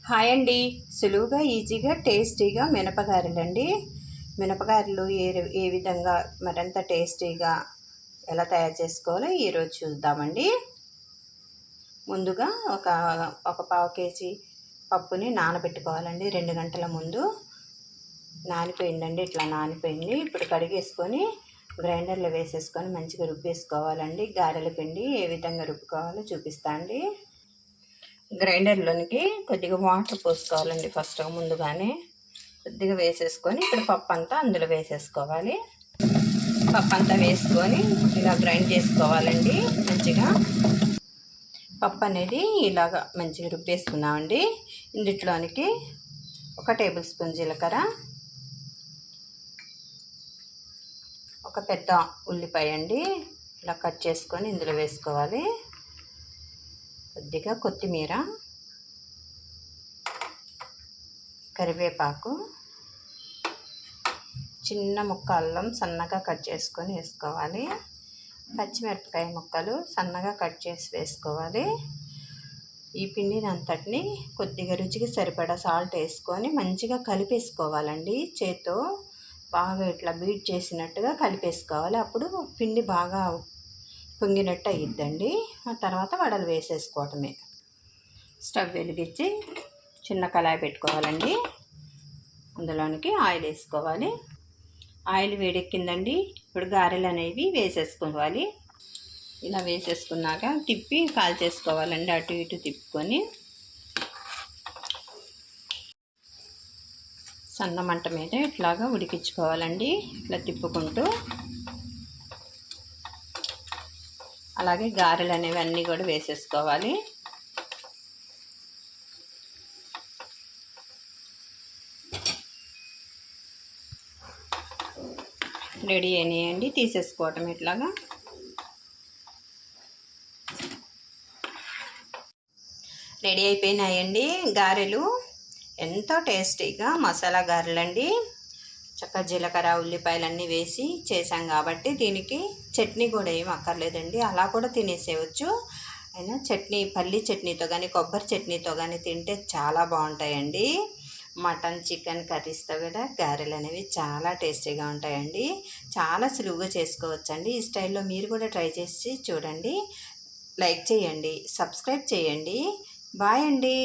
Hi అండి. సులువుగా ఈజీగా టేస్టీగా మినపగారెలండి. మినపగారెలు ఏ విధంగా మరింత టేస్టీగా ఎలా తయారు చేసుకోవాలో ఈరోజు చూద్దామండి. ముందుగా ఒక పావు కేజీ పప్పుని నానబెట్టుకోవాలండి. 2 గంటల ముందు నానిపోయిందండి. ఇట్లా నానిపోయింది. ఇప్పుడు కడిగేసుకొని గ్రైండర్లో వేసేసుకొని మంచిగా రుబ్బేసుకోవాలండి. గారెల పిండి ఏ విధంగా రుబ్బుకోవాలో చూపిస్తా అండి. గ్రైండర్లోనికి కొద్దిగా వాటర్ పోసుకోవాలండి. ఫస్ట్ ముందుగానే కొద్దిగా వేసేసుకొని ఇప్పుడు పప్పు అంతా అందులో వేసేసుకోవాలి. పప్పు అంతా వేసుకొని ఇలా గ్రైండ్ చేసుకోవాలండి. మంచిగా పప్పు అనేది ఇలాగా మంచిగా రుబ్బేసుకున్నామండి. ఇందులోనికి 1 టేబుల్ స్పూన్ జీలకర్ర, ఒక పెద్ద ఉల్లిపాయ అండి ఇలా కట్ చేసుకొని ఇందులో వేసుకోవాలి. కొద్దిగా కొత్తిమీర, కరివేపాకు, చిన్న ముక్క అల్లం సన్నగా కట్ చేసుకొని వేసుకోవాలి. పచ్చిమిరపకాయ ముక్కలు సన్నగా కట్ చేసి వేసుకోవాలి. ఈ పిండిని అంతటిని కొద్దిగా రుచికి సరిపడా సాల్ట్ వేసుకొని మంచిగా కలిపేసుకోవాలండి. చేత్తో బాగా ఇట్లా బీట్ చేసినట్టుగా కలిపేసుకోవాలి. అప్పుడు పిండి బాగా పొంగినట్టు అయ్యిద్దండి. ఆ తర్వాత వడలు వేసేసుకోవటమే. స్టవ్ వెలిగించి చిన్న కళాయి పెట్టుకోవాలండి. అందులోనికి ఆయిల్ వేసుకోవాలి. ఆయిల్ వేడెక్కిందండి. ఇప్పుడు గారెలు అనేవి వేసేసుకోవాలి. ఇలా వేసేసుకున్నాక తిప్పి కాల్చేసుకోవాలండి. అటు ఇటు తిప్పుకొని సన్న మంట మీద ఇట్లాగా ఉడికించుకోవాలండి. ఇట్లా తిప్పుకుంటూ అలాగే గారెలు అనేవి అన్నీ కూడా వేసేసుకోవాలి. రెడీ అయినాయండి. తీసేసుకోవటం ఇట్లాగా. రెడీ అయిపోయినాయండి గారెలు. ఎంతో టేస్టీగా మసాలా గారెలండి. చక్కగా జీలకర్ర ఉల్లిపాయలన్నీ వేసి చేసాం కాబట్టి దీనికి చట్నీ కూడా ఏం అక్కర్లేదండి. అలా కూడా తినేసేయచ్చు. అయినా చట్నీ, పల్లి చట్నీతో కానీ కొబ్బరి చట్నీతో కానీ తింటే చాలా బాగుంటాయండి. మటన్, చికెన్ కర్రీస్తో కూడా గారెలు అనేవి చాలా టేస్టీగా ఉంటాయండి. చాలా సులువుగా చేసుకోవచ్చండి. ఈ స్టైల్లో మీరు కూడా ట్రై చేసి చూడండి. లైక్ చేయండి, సబ్స్క్రైబ్ చేయండి. బాయ్ అండి.